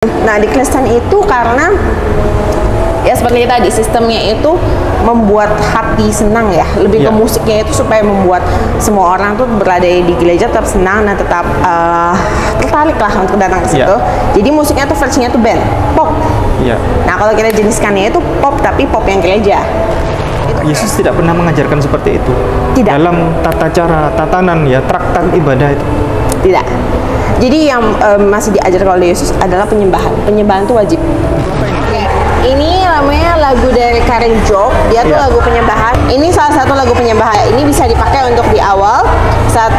Nah, di Kristen itu karena ya seperti tadi sistemnya itu membuat hati senang ya, lebih ke musiknya itu supaya membuat semua orang tuh berada di gereja tetap senang dan tetap tertarik lah untuk datang ke situ. Jadi musiknya tuh versinya tuh band pop. Nah, kalau kita jeniskannya itu pop tapi pop yang gereja. Yesus tidak pernah mengajarkan seperti itu. Tidak. Dalam tata cara, tatanan ya, traktat ibadah itu. Tidak. Jadi yang masih diajarkan oleh Yesus adalah penyembahan. Penyembahan itu wajib. Ini namanya lagu dari Karen Job. Dia tuh lagu penyembahan. Ini salah satu lagu penyembahan. Ini bisa dipakai untuk di awal saat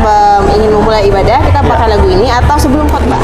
ingin memulai ibadah. Kita pakai lagu ini atau sebelum khotbah.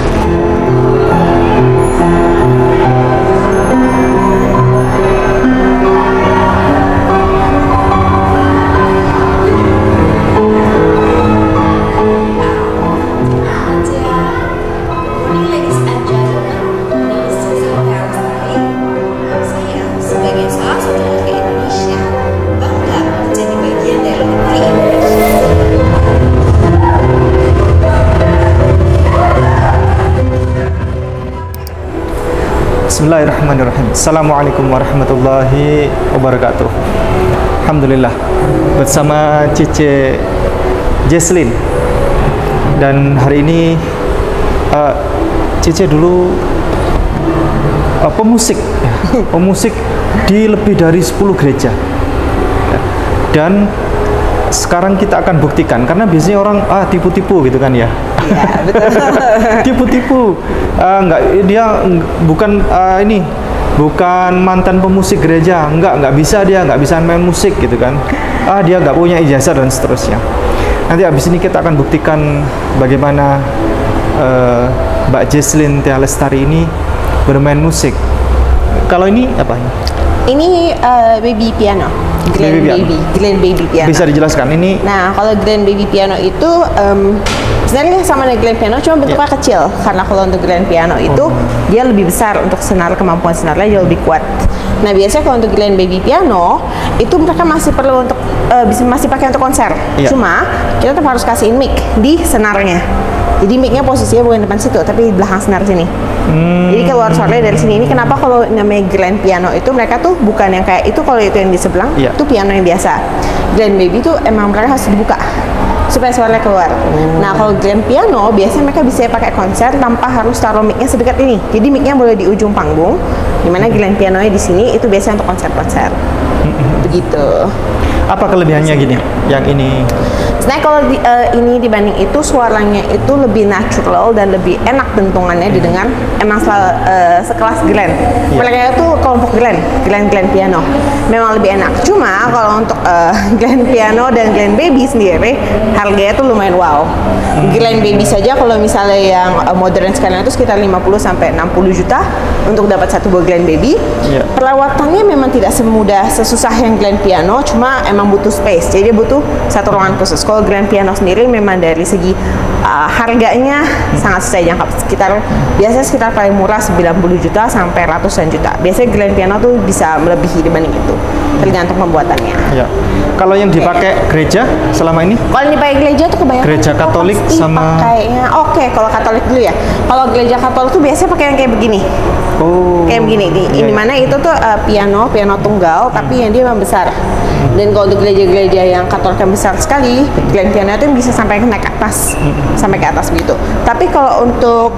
Bismillahirrahmanirrahim. Assalamualaikum warahmatullahi wabarakatuh. Alhamdulillah, bersama Cice Jesslyn. Dan hari ini Cice dulu pemusik pemusik di lebih dari 10 gereja. Dan sekarang kita akan buktikan, karena biasanya orang tipu-tipu gitu kan ya. Iya, betul. Tipu-tipu. Dia bukan bukan mantan pemusik gereja, nggak bisa, dia nggak bisa main musik gitu kan. Dia nggak punya ijazah dan seterusnya. Nanti habis ini kita akan buktikan bagaimana Mbak Jesslyn Tia Lestari ini bermain musik. Kalau ini apa ini? Ini baby piano. Grand baby piano. Bisa dijelaskan ini? Nah, kalau grand baby piano itu sebenarnya sama dengan grand piano, cuma bentuknya kecil. Karena kalau untuk grand piano itu dia lebih besar untuk kemampuan senarnya jauh lebih kuat. Nah, biasanya kalau untuk grand baby piano itu mereka masih perlu untuk masih pakai untuk konser. Cuma kita tetap harus kasihin mic di senarnya. Jadi mic-nya posisinya bukan depan situ, tapi di belakang senar sini. Jadi keluar suaranya dari sini. Ini kenapa kalau namanya grand piano itu mereka tuh bukan yang kayak itu, kalau itu yang di sebelah itu piano yang biasa. Grand baby itu emang mereka harus dibuka supaya suaranya keluar. Nah, kalau grand piano biasanya mereka bisa pakai konser tanpa harus taruh mic-nya sedekat ini. Jadi mic-nya boleh di ujung panggung, dimana grand pianonya di sini, itu biasanya untuk konser-konser. Begitu. Apa kelebihannya gini? Yang ini? Nah, kalau ini dibanding itu suaranya itu lebih natural dan lebih enak dentungannya didengar. Emang sekelas Glenn. Mereka itu kelompok Glenn piano. Memang lebih enak. Cuma kalau untuk Glenn piano dan Glenn baby sendiri harganya tuh lumayan wow. Glenn baby saja kalau misalnya yang modern sekarang itu sekitar 50 sampai 60 juta untuk dapat satu buah Glenn baby. Perawatannya memang tidak sesusah yang Glenn piano, cuma emang butuh space. Jadi dia butuh satu ruangan khusus. Kalau grand piano sendiri memang dari segi harganya sangat susah jangkau. Biasanya sekitar paling murah 90 juta sampai ratusan juta. Biasanya grand piano tuh bisa melebihi dibanding itu, tergantung pembuatannya. Kalau yang dipakai gereja selama ini? Kalau yang dipakai gereja tuh kebanyakan gereja Katolik sama pakainya. Kalau Katolik dulu ya. Kalau gereja Katolik tuh biasanya pakai yang kayak begini. Kayak begini nih. Ini mana itu tuh piano tunggal, tapi yang dia memang besar. Dan kalau untuk gereja-gereja yang Katolik yang besar sekali, grand piano itu bisa sampai naik ke atas, sampai ke atas begitu. Tapi kalau untuk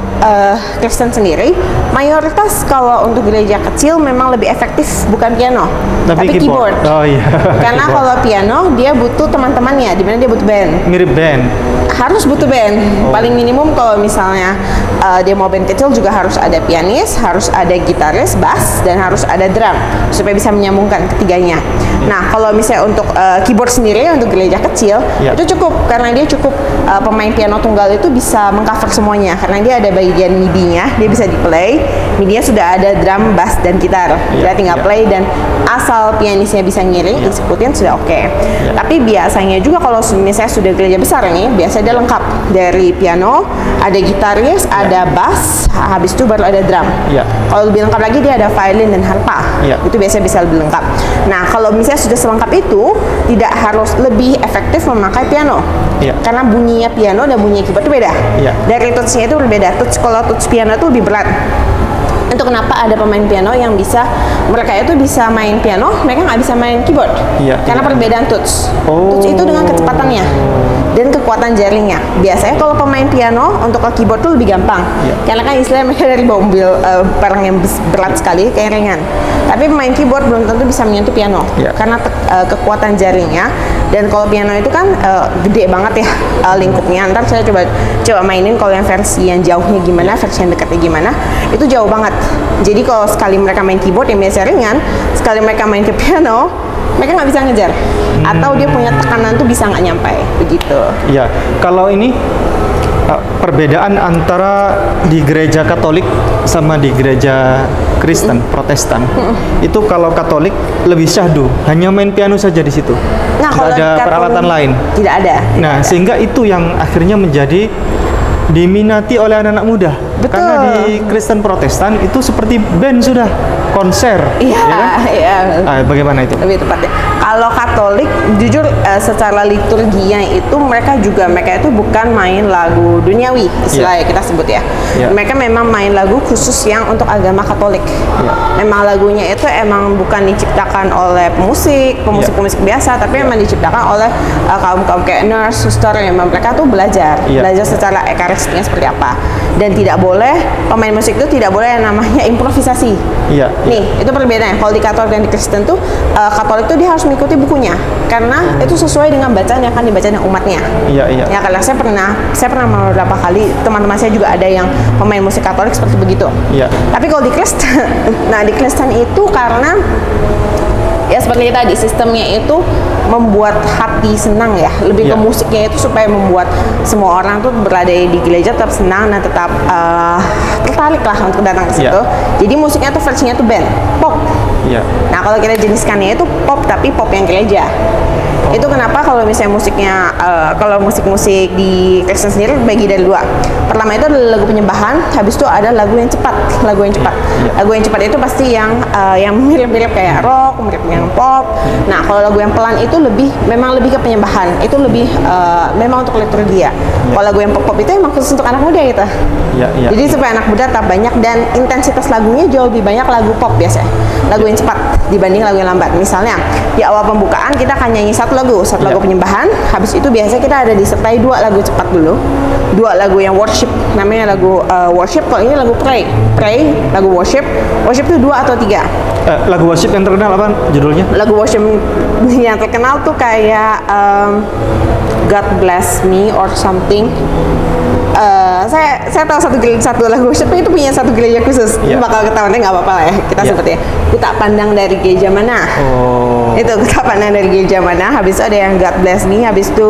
Kristen sendiri, mayoritas kalau untuk gereja kecil memang lebih efektif bukan piano, tapi keyboard. Karena kalau piano dia butuh teman-temannya, dimana dia butuh band. Mirip band. Harus butuh band. Paling minimum kalau misalnya dia mau band kecil juga harus ada pianis, harus ada gitaris, bass, dan harus ada drum supaya bisa menyambungkan ketiganya. Nah, kalau misalnya untuk keyboard sendiri untuk gereja kecil itu cukup, karena dia cukup pemain piano tunggal itu bisa mengcover semuanya, karena dia ada bagian MIDI-nya, dia bisa di-play. MIDI-nya sudah ada drum, bass, dan gitar. Dia tinggal play dan asal pianisnya bisa ngiring, eksekutin sudah oke. Tapi biasanya juga kalau misalnya sudah gereja besar nih, biasanya dia lengkap dari piano, ada gitaris, ada bass, habis itu baru ada drum. Kalau lebih lengkap lagi dia ada violin dan harpa. Itu biasanya bisa lebih lengkap. Nah, kalau misalnya sudah selengkap itu, tidak harus lebih efektif memakai piano. Karena bunyinya piano dan bunyinya keyboard itu beda. Dari touch-nya itu berbeda. Kalau touch piano itu lebih berat. kenapa ada pemain piano yang bisa, mereka itu bisa main piano, mereka nggak bisa main keyboard. Iya, Karena iya. perbedaan tuts. Oh. Tuts itu dengan kecepatannya dan kekuatan jaringnya. Biasanya kalau pemain piano untuk ke keyboard tuh lebih gampang. Iya. Karena kan istilahnya mereka dari bawa mobil barang yang berat sekali kayak ringan. Tapi pemain keyboard belum tentu bisa menyentuh piano. Iya. Karena kekuatan jaringnya. Dan kalau piano itu kan gede banget ya lingkupnya. Ntar saya coba mainin kalau yang versi yang jauhnya gimana, versi yang dekatnya gimana, itu jauh banget. Jadi kalau sekali mereka main keyboard yang biasa ringan, sekali mereka main ke piano, mereka nggak bisa ngejar. Atau dia punya tekanan tuh bisa nggak nyampe, begitu. Iya, kalau ini perbedaan antara di gereja Katolik sama di gereja Kristen, Protestan. Itu kalau Katolik lebih syahdu, hanya main piano saja di situ. Nah, Nggak kalau ada di peralatan Katolik lain. tidak ada. Nah, sehingga itu yang akhirnya menjadi diminati oleh anak-anak muda. Betul. Karena di Kristen Protestan itu seperti band sudah, konser. Iya, ya kan? iya. Bagaimana itu? Lebih tepatnya. Kalau Katolik, jujur secara liturginya itu mereka itu bukan main lagu duniawi, istilahnya kita sebut ya. Iya. Mereka memang main lagu khusus yang untuk agama Katolik. Iya. Memang lagunya itu emang bukan diciptakan oleh pemusik biasa, tapi memang diciptakan oleh kaum kayak nurse, suster, yang mereka tuh belajar secara ekaristiknya seperti apa. Dan tidak boleh pemain musik itu tidak boleh yang namanya improvisasi. Iya. Nih, itu perbedaannya. Kalau di Katolik dan di Kristen tuh Katolik tuh dia harus mengikuti bukunya karena itu sesuai dengan bacaan yang akan dibaca dengan umatnya. Iya, iya. Ya, karena saya pernah beberapa kali teman-teman saya juga ada yang pemain musik Katolik seperti begitu. Iya. Tapi kalau di Kristen, nah di Kristen itu karena ya seperti tadi sistemnya itu membuat hati senang ya, lebih ke musiknya itu supaya membuat semua orang tuh berada di gereja tetap senang dan tetap tertarik lah untuk datang ke situ. Jadi musiknya tuh versinya tuh band pop. Nah kalau kita jeniskannya itu pop, tapi pop yang gereja. Itu kenapa kalau misalnya musiknya kalau musik-musik di Kristen sendiri bagi dari dua. Pertama itu adalah lagu penyembahan, habis itu ada lagu yang cepat. Lagu yang cepat itu pasti yang mirip-mirip kayak rock, mirip yang pop. Nah, kalau lagu yang pelan itu memang lebih ke penyembahan. Itu lebih memang untuk liturgi ya. Kalau lagu yang pop itu emang khusus untuk anak muda gitu. Jadi supaya anak muda tetap banyak dan intensitas lagunya jauh lebih banyak lagu pop biasanya. Lagu yang cepat dibanding lagu yang lambat. Misalnya di awal pembukaan kita akan nyanyi satu lagu penyembahan. Habis itu biasanya kita ada disertai dua lagu cepat dulu, dua lagu yang worship, namanya lagu worship. Kalau ini lagu pray, lagu worship itu 2 atau 3. Lagu worship yang terkenal apa judulnya? Lagu worship yang terkenal tuh kayak God Bless Me or something. Saya tahu satu lagu worship itu punya satu gereja khusus. Bakal ketahuan nggak apa-apa lah ya kita sebutnya. Ku tak pandang dari gereja mana. Itu ku tak pandang dari gereja mana. Habis itu ada yang God Bless Me. Habis itu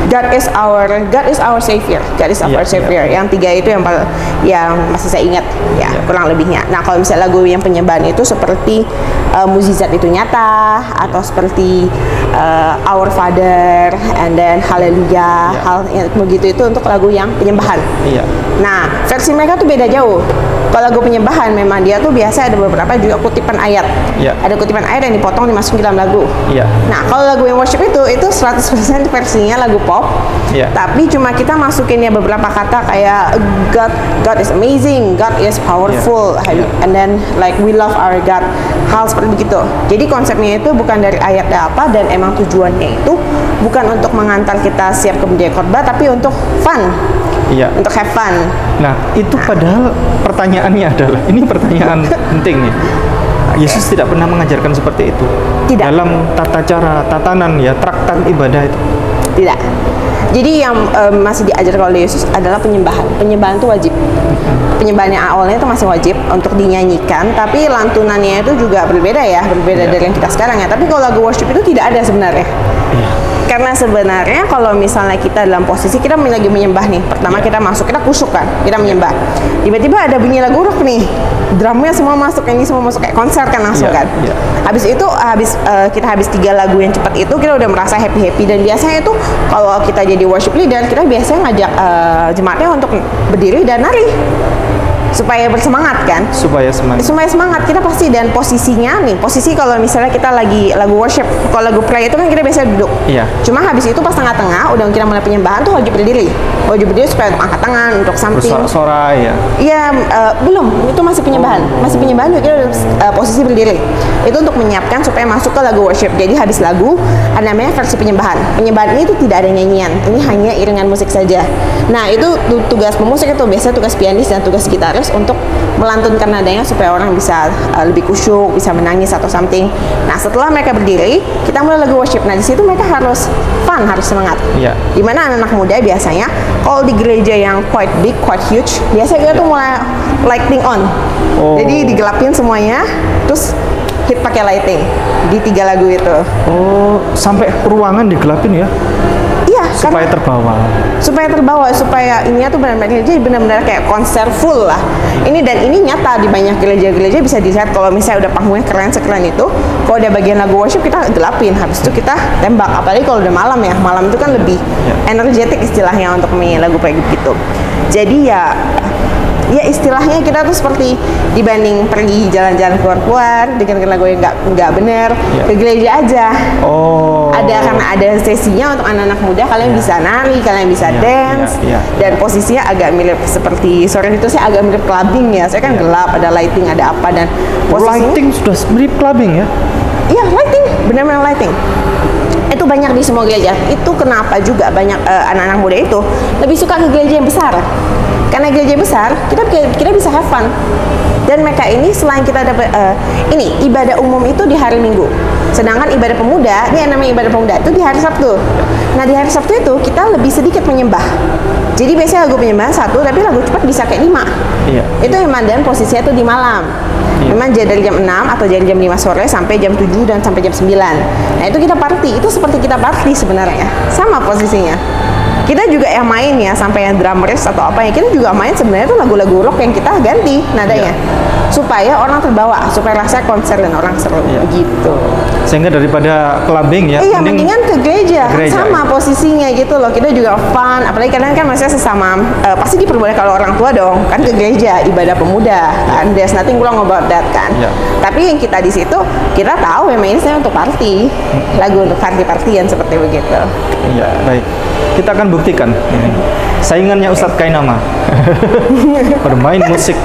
God is our savior. God is our savior. Yang 3 itu yang masih saya ingat ya, kurang lebihnya. Nah, kalau misalnya lagu yang penyembahan itu seperti mukjizat itu nyata, atau seperti Our Father and then Haleluya, hal yang begitu itu untuk lagu yang penyembahan. Nah, versi mereka tuh beda jauh. Kalau lagu penyembahan memang dia tuh biasa ada beberapa juga kutipan ayat. Ada kutipan ayat yang dipotong dimasukin dalam lagu. Nah, kalau lagu yang worship itu 100% versinya lagu pop. Tapi cuma kita masukinnya beberapa kata kayak God is amazing, God is powerful, and then like we love our God. Hal seperti begitu. Jadi konsepnya itu bukan dari ayatnya apa, dan emang tujuannya itu bukan untuk mengantar kita siap ke menjadi khotbah, tapi untuk fun. Untuk have fun. Nah, itu padahal pertanyaannya adalah, ini pertanyaan penting nih. Yesus tidak pernah mengajarkan seperti itu. Dalam tata cara, tatanan ya, traktat ibadah itu. Tidak. Jadi yang masih diajarkan oleh Yesus adalah penyembahan. Penyembahan itu wajib. Penyembahan yang awalnya itu masih wajib untuk dinyanyikan, tapi lantunannya itu juga berbeda ya, berbeda dari yang kita sekarang ya. Tapi kalau lagu worship itu tidak ada sebenarnya. Karena sebenarnya kalau misalnya kita dalam posisi kita lagi menyembah nih, pertama kita masuk, kita kusuk kan, kita menyembah. Tiba-tiba ada bunyi lagu rock nih, drumnya semua masuk, ini semua masuk kayak konser kan langsung kan. Habis itu kita habis 3 lagu yang cepat itu kita udah merasa happy dan biasanya itu kalau kita jadi worship leader kita biasanya ngajak jemaatnya untuk berdiri dan nari. supaya bersemangat kan. Supaya semangat. Supaya semangat kita pasti, dan posisinya nih, posisi kalau misalnya kita lagi lagu worship, kalau lagu pray itu kan kita biasa duduk. Iya. Cuma habis itu pas tengah-tengah udah kita mulai penyembahan tuh wajib berdiri. Wajib berdiri supaya untuk angkat tangan, untuk samping. Bersorak-sorai ya. Iya, belum, itu masih penyembahan. Masih penyembahan juga kita posisi berdiri. Itu untuk menyiapkan supaya masuk ke lagu worship. Jadi habis lagu ada namanya versi penyembahan. Penyembahan ini tuh tidak ada nyanyian. Ini hanya iringan musik saja. Nah, itu tugas pemusik itu biasanya tugas pianis dan tugas gitaris untuk melantunkan nadanya supaya orang bisa lebih kusyuk, bisa menangis atau something. Nah, setelah mereka berdiri, kita mulai lagu worship. Nah, di situ mereka harus fun, harus semangat. Iya. Dimana anak-anak muda biasanya kalau di gereja yang quite big, quite huge, biasanya kita tuh mulai lighting on. Oh. Jadi digelapin semuanya, terus hit pakai lighting di 3 lagu itu. Oh, sampai ruangan digelapin ya? Iya, Supaya terbawa. supaya ininya tuh benar-benar jadi benar-benar kayak konser full lah. Ini dan ini nyata di banyak gereja-gereja bisa dilihat kalau misalnya udah panggungnya keren sekeren itu, kalau udah bagian lagu worship kita gelapin, habis itu kita tembak. Apalagi kalau udah malam ya, malam itu kan lebih energetik istilahnya untuk menyanyi lagu kayak gitu. Jadi ya istilahnya kita tuh seperti dibanding pergi jalan-jalan keluar-keluar dengan lagu yang nggak bener, ke gereja aja. Oh. Karena ada sesinya untuk anak-anak muda, kalian bisa nari, kalian bisa dance, dan posisinya agak mirip seperti sore itu saya agak mirip clubbing ya. Saya kan gelap, ada lighting, ada apa, dan Lighting sudah mirip clubbing ya? Iya, lighting, benar-benar lighting. Itu banyak di semua gereja. Itu kenapa juga banyak anak-anak muda itu lebih suka ke gereja yang besar. Karena gereja besar, kita bisa have fun. Dan mereka ini selain kita dapat ini ibadah umum itu di hari Minggu. Sedangkan ibadah pemuda, ini yang namanya ibadah pemuda itu di hari Sabtu. Nah, di hari Sabtu itu kita lebih sedikit menyembah. Jadi biasanya lagu penyembahan 1, tapi lagu cepat bisa kayak 5. Iya. Itu memang, dan posisinya itu di malam. Memang dari jam 6 atau dari jam 5 sore sampai jam 7 dan sampai jam 9. Nah, itu kita party. Itu seperti kita party sebenarnya. Sama posisinya. Kita juga yang main ya, sampai yang drummers atau apa ya, kita juga main sebenarnya itu lagu-lagu rock yang kita ganti nadanya. Supaya orang terbawa, supaya rasa konser dan orang seru begitu. Sehingga daripada clubbing ya, iya, mendingan ke gereja. Sama posisinya gitu loh. Kita juga fun, apalagi kadang kan masih sesama pasti diperbolehkan kalau orang tua dong, kan ke gereja ibadah pemuda kan. There's nothing wrong about that kan. Tapi yang kita di situ kita tahu memang ini saya untuk party, lagu untuk party-partyan seperti begitu. Iya, baik. Kita akan buktikan saingannya Ustadz Kainama bermain musik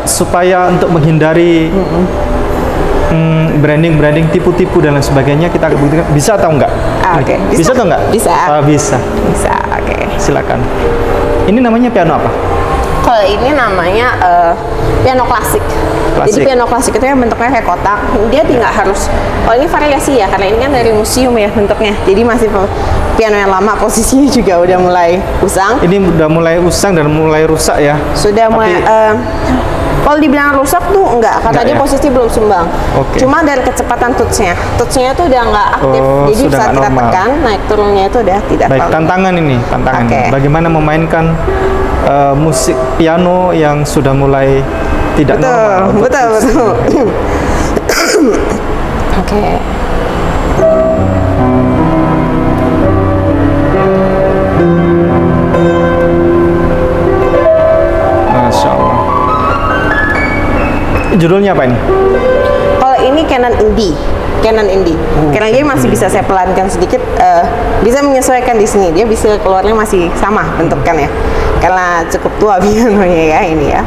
supaya untuk menghindari branding tipu-tipu dan lain sebagainya. Kita akan buktikan bisa atau enggak. Bisa atau enggak? Bisa. Bisa. Silakan. Ini namanya piano apa? Kalau ini namanya piano klasik. Jadi piano klasik itu yang bentuknya kayak kotak. Dia tidak harus. Oh, ini variasi ya, karena ini kan dari museum ya bentuknya. Jadi masih piano yang lama, posisinya juga udah mulai usang. Ini udah mulai usang dan mulai rusak ya. Sudah mulai. Kalau dibilang rusak tuh enggak, karena dia posisi belum sumbang. Cuma dari kecepatan touch-nya itu udah nggak aktif. Jadi saat kita tekan, naik turunnya itu udah tidak. Baik, tantangan ini. Bagaimana memainkan musik piano yang sudah mulai tidak normal. Betul. Oke. Masya Allah. Judulnya apa ini? Kalau ini Canon Indie. Canon Indie masih bisa saya pelankan sedikit, bisa menyesuaikan di sini. Dia bisa keluarnya masih sama bentuknya, karena cukup tua pianonya ya ini ya.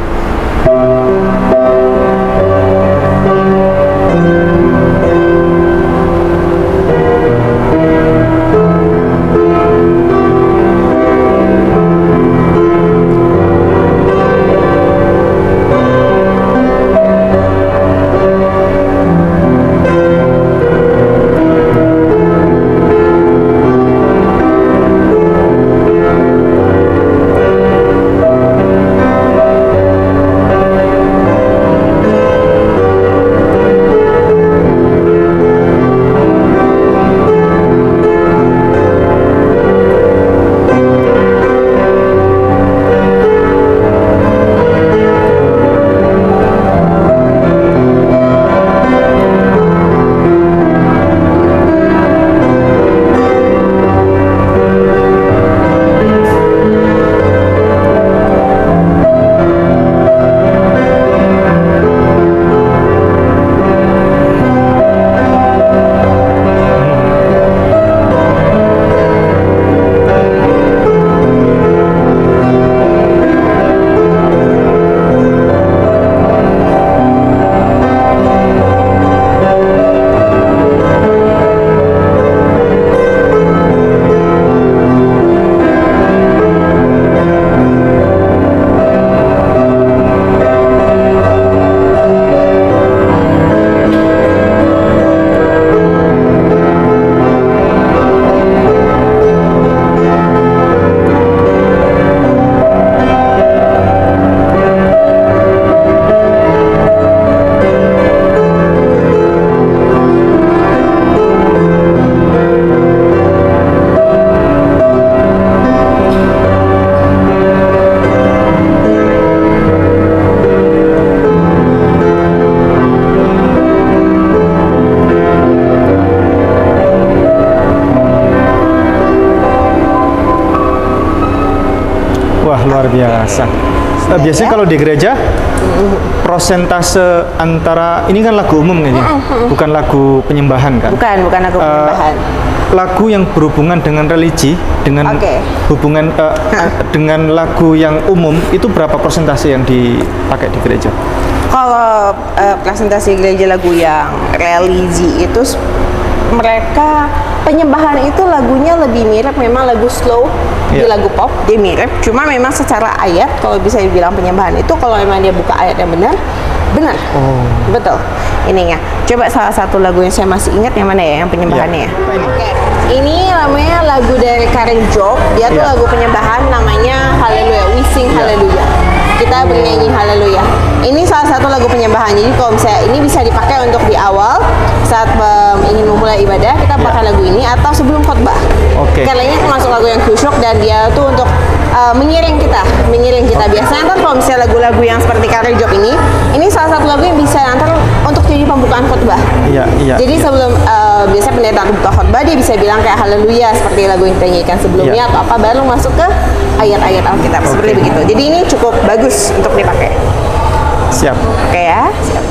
bahasa. Biasanya kalau di gereja prosentase antara ini kan lagu umum ini, bukan lagu penyembahan kan? Bukan lagu penyembahan. Lagu yang berhubungan dengan religi, dengan hubungan dengan lagu yang umum itu berapa persentase yang dipakai di gereja? Kalau presentasi gereja lagu yang religi itu mereka penyembahan itu lagunya lebih mirip, memang lagu slow di lagu pop dia mirip, cuma memang secara ayat kalau bisa dibilang penyembahan itu kalau memang dia buka ayat yang benar betul ininya. Coba salah satu lagu yang saya masih ingat yang mana ya yang penyembahannya. Ini namanya lagu dari Karen Job, dia tuh lagu penyembahan namanya Haleluya, We Sing Haleluya, kita bernyanyi haleluya. Ini salah satu lagu penyembahan, jadi kalau misalnya ini bisa dipakai untuk di awal saat ingin memulai ibadah kita pakai lagu ini, atau sebelum khotbah. Karena ini termasuk lagu yang khusyuk dan dia tuh untuk mengiring kita. Biasanya kan kalau misalnya lagu-lagu yang seperti Karen Job ini salah satu lagu yang bisa nanti untuk jadi pembukaan khotbah. Jadi sebelum biasanya pendeta buka khotbah dia bisa bilang kayak haleluya seperti lagu yang kita nyanyikan sebelumnya atau apa, baru masuk ke ayat-ayat Alkitab seperti begitu. Jadi ini cukup bagus untuk dipakai. Siap. Oke ya, siap.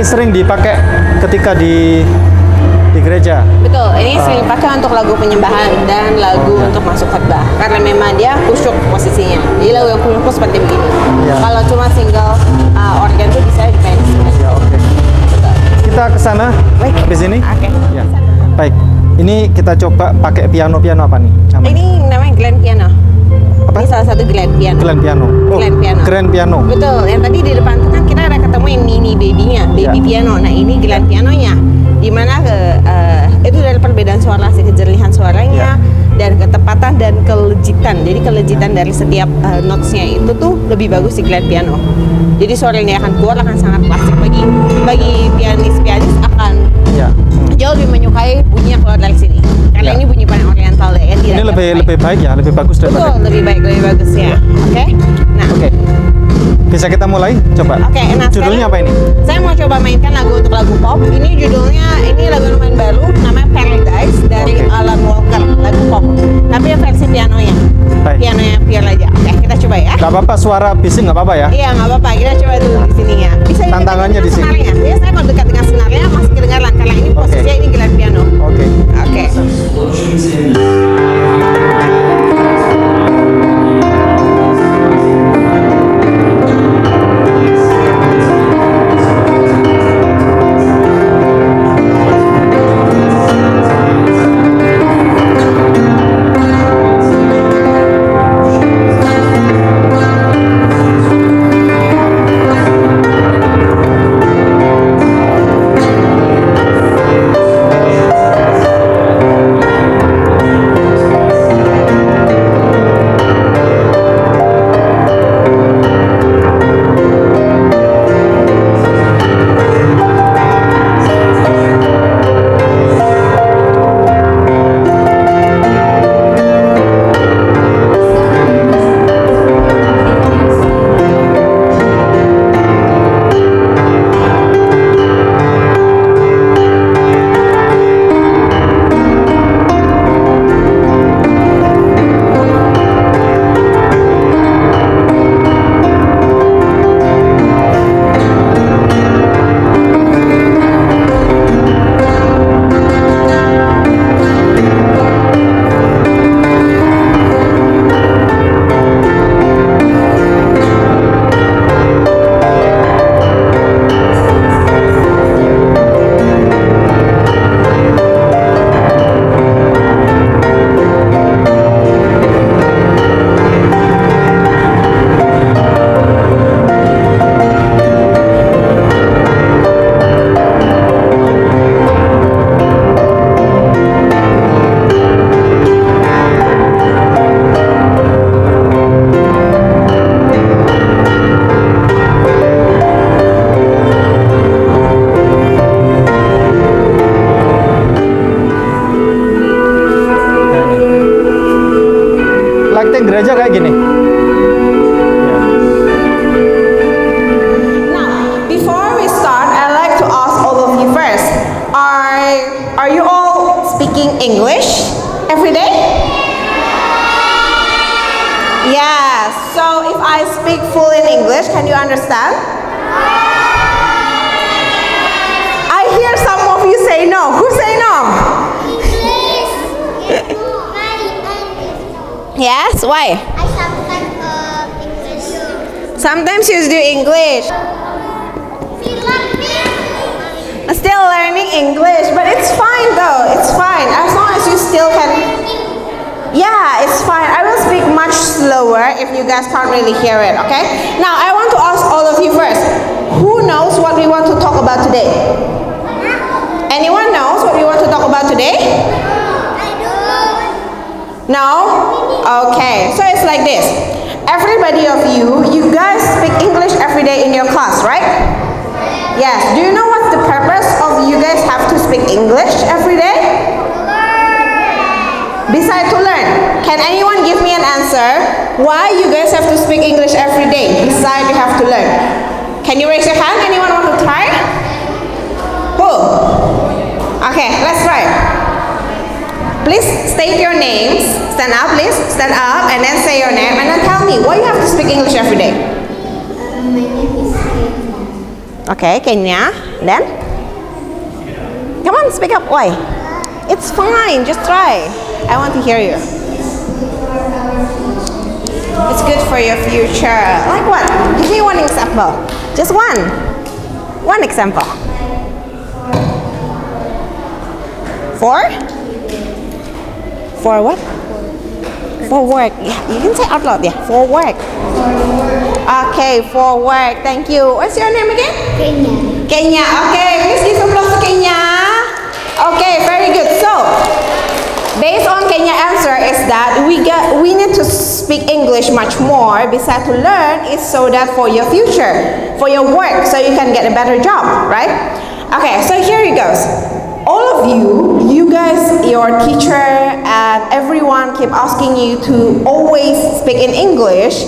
sering dipakai ketika di gereja gereja. Betul, ini sering pakai untuk lagu penyembahan dan lagu untuk masuk khotbah. Karena memang dia khusyuk posisinya. Jadi lagu yang khusyuk seperti begini. Ya. Kalau cuma single organ itu bisa dimain. Ya, oke. Betul. Kita ke sana Baik. habis ini. Oke. Ya. Baik. Ini kita coba pakai piano apa nih? Namanya? Ini namanya grand piano. Apa? Ini salah satu grand piano. Grand piano. Oh, Grand piano. Grand piano. Betul. Yang tadi di depan tuh kan kita ada ketemu yang mini baby-nya, baby Ya. piano. Nah ini grand pianonya. Dimana itu dari perbedaan suara, kejernihan suaranya, dan ketepatan dan kelejitan. Jadi kelejitan dari setiap notes-nya itu tuh lebih bagus di grand piano. Jadi suaranya akan keluar, akan sangat klasik bagi pianis akan Ya. jauh lebih menyukai bunyi yang keluar dari sini. Karena Ya. ini bunyi paling oriental deh, kan Ini lebih baik ya, lebih bagus daripada. Betul, lebih bagus ya. Oke. Nah, Oke. Bisa kita mulai? Coba. Oke, nah Judulnya apa sekarang ini? saya mau coba mainkan lagu untuk lagu pop. Ini judulnya, ini lagu lumayan baru, namanya Paradise dari Oke. Alan Walker, lagu pop. Tapi yang versi pianonya, Baik. pianonya pure aja. Oke, kita coba ya. Gak apa-apa, suara bising nggak apa-apa ya? Iya, nggak apa-apa. Kita coba dulu di sini ya. Bisa didekat Tantangannya dengan di sini. senarnya. Biasanya kalau dekat dengan senarnya masih kedengaran. Karena ini posisinya ini grand piano. Oke. Oke. Gereja kayak gini. Now, before we start, I'd like to ask all of you first. Are you all speaking English every day? Yes. So if I speak full in English, can you understand? I hear some of you say no. Who say no? Yes. Why? I sometimes English. Sometimes you do English. Still learning English, but it's fine though. It's fine as long as you still can. Yeah, it's fine. I will speak much slower if you guys can't really hear it. Okay. Now I want to ask all of you first. Who knows what we want to talk about today? Anyone knows what we want to talk about today? No? Okay, so it's like this. Everybody of you guys speak English every day in your class, right? Yes. Do you know what's the purpose of you guys have to speak English every day? Besides to learn. Can anyone give me an answer why you guys have to speak English every day besides you have to learn? Can you raise your hand? Anyone want to try? Who? Okay, let's try. Please state your names. Stand up, please. Stand up and then say your name and then tell me why you have to speak English every day. My name is Kenya. Okay, Kenya. Then? Come on, speak up. Why? It's fine, just try. I want to hear you. It's good for your future. Like what? Give me one example. Just one. One example. For? For what? For work. Yeah, you can say out loud. Yeah, for work. Okay, for work. Thank you. What's your name again? Kenya. Kenya. Okay, please give applause to Kenya. Okay, very good. So, based on Kenya answer is that we need to speak English much more. Besides to learn is so that for your future, for your work, so you can get a better job, right? Okay, so here it goes. All of you guys, your teacher and everyone keep asking you to always speak in English.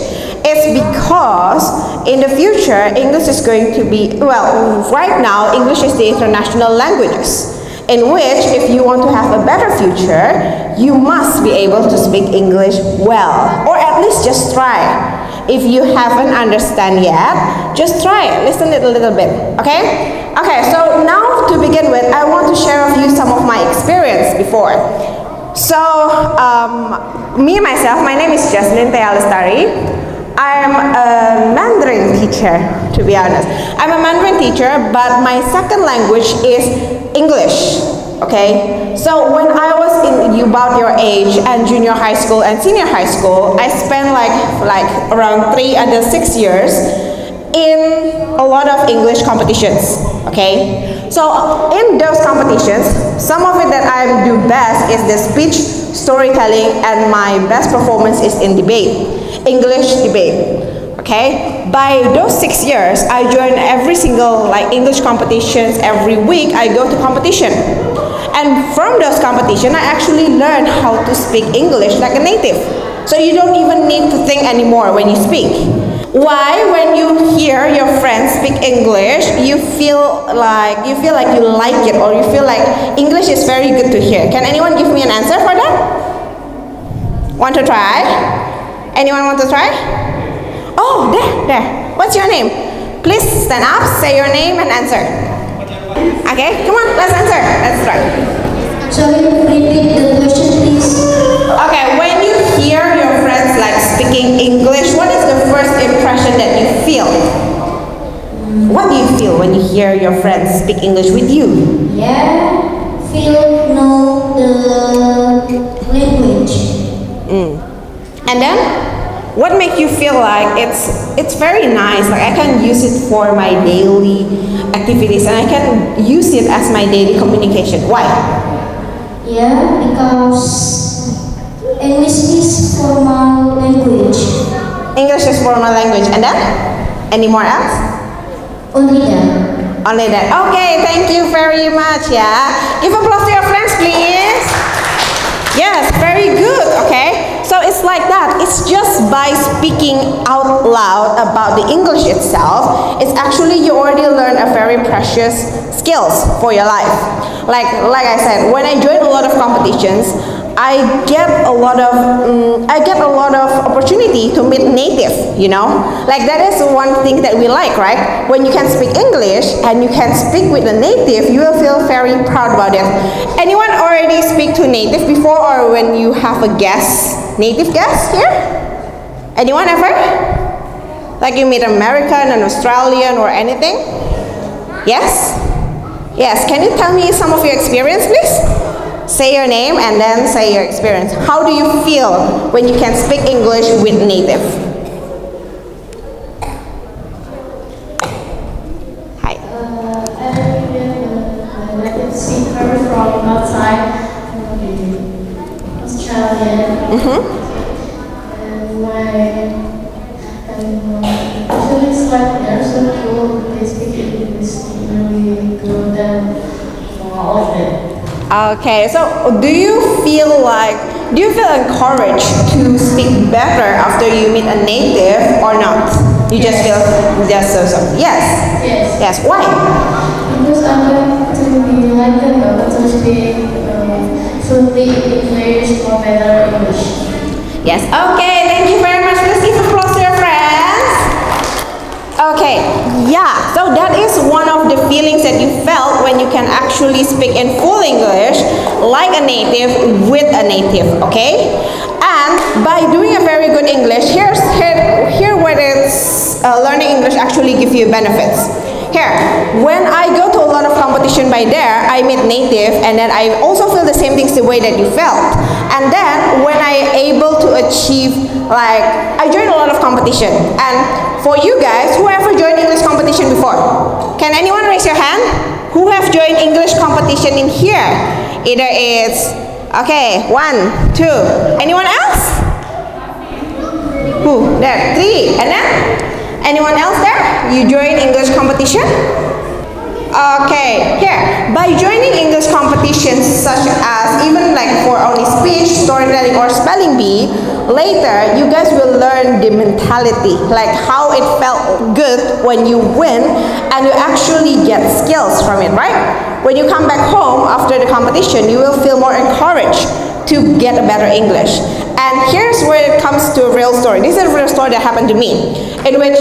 It's because in the future, English is going to be, well, right now, English is the international languages, in which if you want to have a better future, you must be able to speak English well, or at least just try. If you haven't understand yet, just try it, listen it a little bit, okay? Okay, so now to begin with, I want to share with you some of my experience before. So, me myself, my name is Jasmine Tealestari. I'm a Mandarin teacher, to be honest. I'm a Mandarin teacher, but my second language is English, okay? So when I was in about your age and junior high school and senior high school, I spent like around 3 and 6 years in a lot of English competitions, okay? So in those competitions, some of it that I do best is the speech, storytelling, and my best performance is in debate, English debate. Okay, by those 6 years, I joined every single English competitions. Every week, I go to competition, and from those competition, I actually learned how to speak English like a native. So you don't even need to think anymore when you speak. Why? When you hear your friends speak English, you feel like you like it, or you feel like English is very good to hear. Can anyone give me an answer for that? Want to try? Anyone want to try? Oh, there. What's your name? Please stand up, say your name and answer. Okay, come on, let's answer. Let's try. Sorry, repeat the question, please. Okay, when you hear your friends speaking English, what is the first impression that you feel? What do you feel when you hear your friends speak English with you? Yeah, know the language. And then, what makes you feel like it's very nice, like I can use it for my daily activities and I can use it as my daily communication? Why? Yeah, because English is formal language. English is formal language. And then? Any more else? Only that. Only that. Okay, thank you very much, yeah. Give applause to your friends, please. Yes, very good, okay. So it's like that. It's just by speaking out loud about the English itself, it's actually you already learn a very precious skills for your life. Like I said, when I join a lot of competitions, I get a lot of opportunity to meet native, you know. Like that is one thing that we like, right? When you can speak English and you can speak with a native, you will feel very proud about it. Anyone already speak to native before, or when you have a guest, native guest here? Anyone ever? Like you meet American and Australian or anything? Yes? Yes, can you tell me some of your experience, please? Say your name and then say your experience. How do you feel when you can speak English with native? Hi. I'm a speaker from outside Australia. And feelings like they're so cool. They speak English really good and all of it. Okay, so do you feel encouraged to speak better after you meet a native or not? You just feel just so. Yes. Yes. Yes. Why? Because I want to be like them. I want to speak fluently English or better English. Yes. Okay. Thank you very much. Let's give applause to your friends. Okay. Yeah. So that is one of the feelings that you felt when you can actually actually speak in full English like a native with a native, okay? And by doing a very good English, here where it's learning English actually give you benefits. Here, when I go to a lot of competition by there, I meet native, and then I also feel the same things the way that you felt. And then when I able to achieve, like, I join a lot of competition. And for you guys, who ever joined English competition before? Can anyone raise your hand? Who have joined English competition in here? Either it's, okay, 1, 2. Anyone else? Who? There, 3. And then? Anyone else there? You join English competition? Okay, here. By joining English competitions such as even like for only speech, storytelling, or spelling bee, later you guys will learn the mentality, like how it felt good when you win and you actually get skills from it, right? When you come back home after the competition, you will feel more encouraged to get a better English. And here's where it comes to a real story. This is a real story that happened to me, in which,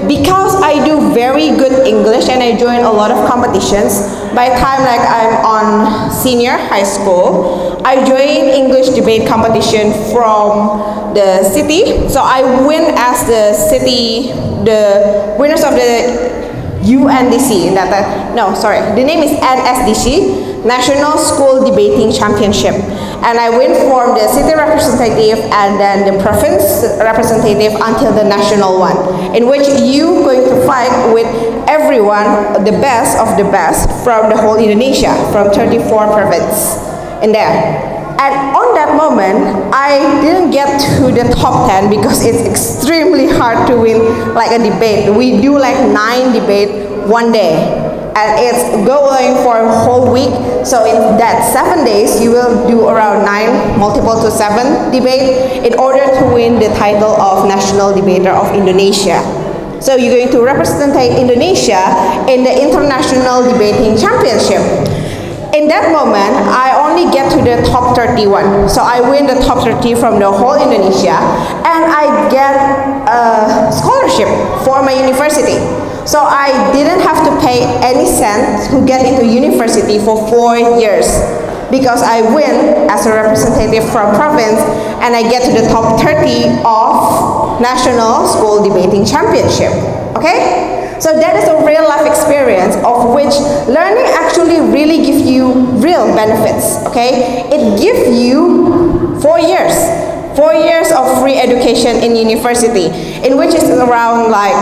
because I do very good English and I join a lot of competitions, by the time like I'm on senior high school, I joined English debate competition from the city. So I win as the city, the winners of the UNDC. The name is NSDC, National School Debating Championship. And I win from the city representative and then the province representative until the national one, in which you going to fight with everyone, the best of the best from the whole Indonesia, from 34 provinces in there. And on that moment, I didn't get to the top 10 because it's extremely hard to win like a debate. We do like 9 debates one day. And it's going for a whole week. So in that 7 days, you will do around 9 multiple to 7 debate in order to win the title of National Debater of Indonesia. So you're going to represent Indonesia in the International Debating Championship. In that moment, I only get to the top 31. So I win the top 30 from the whole Indonesia, and I get a scholarship for my university. So I didn't have to pay any cent to get into university for 4 years, because I win as a representative from province and I get to the top 30 of National School Debating Championship. Okay? So that is a real life experience of which learning actually really gives you real benefits. Okay? It gives you 4 years. 4 years of free education in university, in which is around like,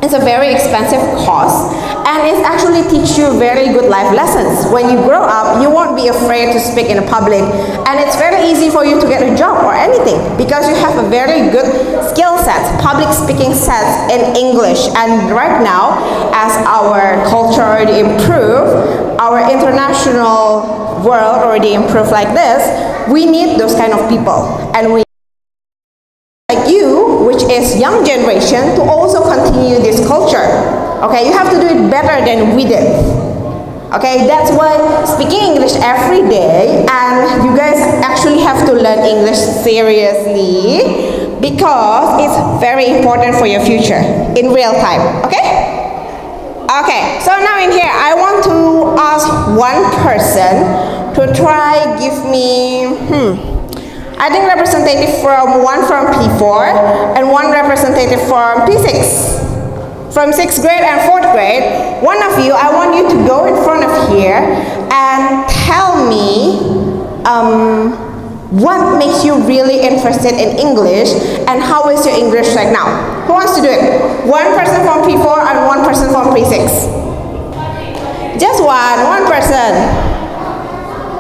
it's a very expensive cost, and it actually teaches you very good life lessons. When you grow up, you won't be afraid to speak in public, and it's very easy for you to get a job or anything because you have a very good skill set, public speaking sets in English. And right now, as our culture already improved, our international world already improved like this, we need those kind of people, and we like you, which is young generation, to also continue this culture. Okay, you have to do it better than we did. Okay, that's why speaking English every day, and you guys actually have to learn English seriously because it's very important for your future in real time. Okay? Okay, so now in here, I want to ask one person to try give me, I think representative from one from P4 and one representative from P6. From 6th grade and 4th grade, one of you, I want you to go in front of here and tell me what makes you really interested in English and how is your English right now? Who wants to do it? One person from P4 and one person from P6. Just one person.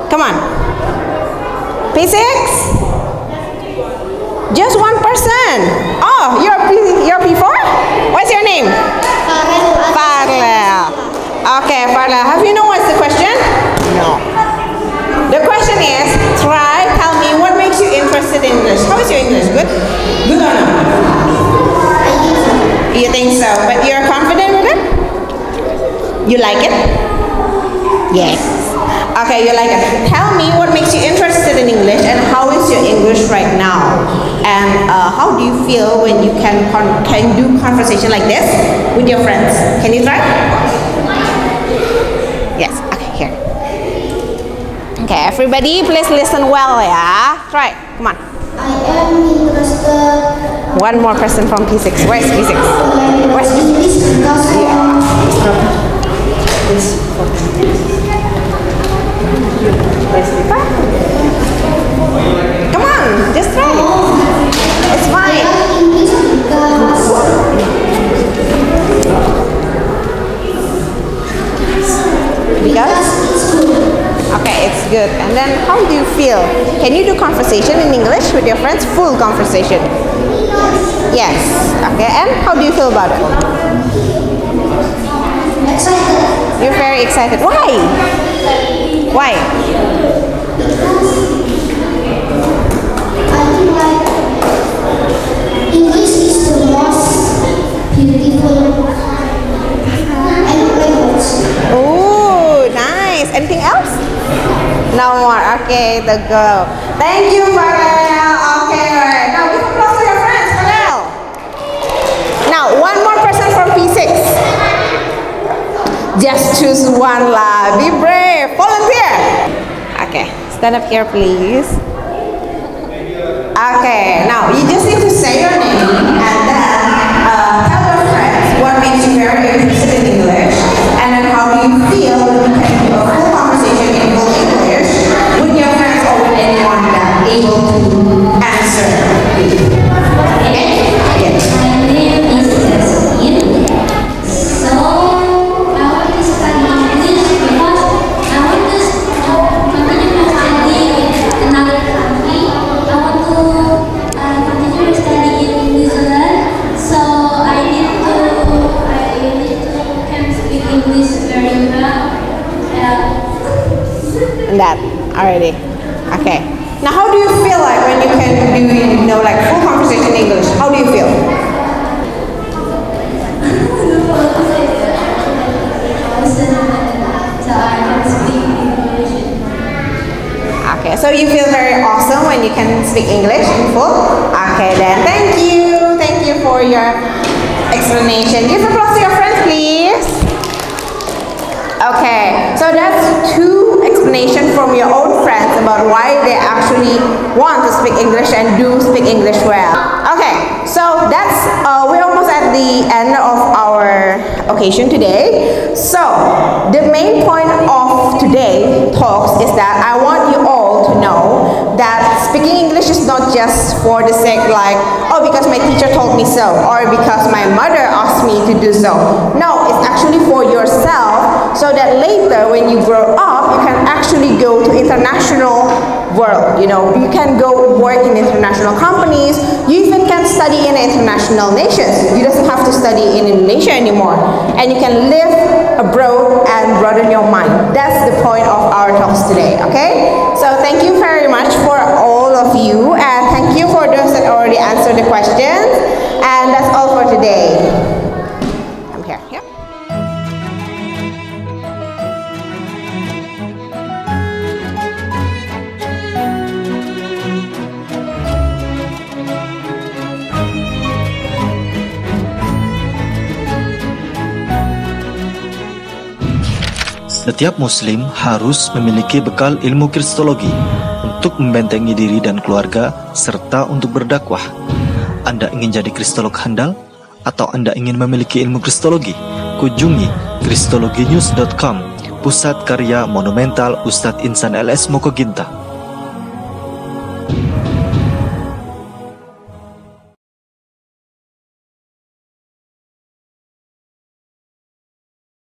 Come on. P6? Just one person. Oh, you're P4? What's your name? Farla. Okay, Farla. Have you know what's the question? No. The question is, tell me what makes you interested in English. How is your English? Good? Good or no? You think so? But you're confident with it? You like it? Yes. Okay, you like it. Tell me what makes you interested in English and how is your English right now? And how do you feel when you can do conversation like this with your friends? Can you try? Yes. Okay, here. Okay, everybody please listen well ya. Try, come on. I am interested. One more person from P6. Where's P6? Where's English because Come on, just try. It's fine. English Because? it's good. Okay, it's good. And then how do you feel? Can you do conversation in English with your friends? Full conversation? Yes. Okay, and how do you feel about it? Excited. You're very excited. Why? Why? I feel like English is the most beautiful language. Oh, nice. Anything else? No more. Okay, the girl. Thank you, Farel. Okay, alright. Now give applause to your friends, Farel. Now, one more person from P6. Just choose one lah. Be brave. Volunteer. Okay, stand up here, please. Okay, now you just need to say your name and then tell your friends what makes you very interested in English, and then how do you feel when you can do a full conversation in full English with your friends or with anyone that's able to answer you. Okay? Yes. My name is Jasmine. So I want to study English because I want to continue my study in another country. I want to continue my study in New Zealand. So I need to can speak English very well. And that already. Okay. Now, how do you feel like when you can do, like full conversation in English? How do you feel? So I can speak English. Okay, so you feel very awesome when you can speak English in full? Okay, then thank you. Thank you for your explanation. Give applause to your friends, please. Okay, so that's two explanations from your own friends about why they actually want to speak English and do speak English well. Okay, so that's we're almost at the end of our occasion today. So the main point of today talks is that I want you all to know that speaking English is not just for the sake like, oh, because my teacher told me so, or because my mother asked me to do so. No, it's actually for yourself, so that later when you grow up, you can actually go to international world. You know, you can go work in international companies. You even can study in international nations. You don't have to study in Indonesia anymore, and you can live abroad and broaden your mind. That's the point of our talks today. Okay, so thank you very much for all of you, and thank you for those that already answered the questions. And that's all for today. I'm here. Yep. Setiap muslim harus memiliki bekal ilmu kristologi untuk membentengi diri dan keluarga serta untuk berdakwah. Anda ingin jadi kristolog handal atau Anda ingin memiliki ilmu kristologi? Kunjungi kristologinews.com, pusat karya monumental Ustadz Insan LS Mokoginta.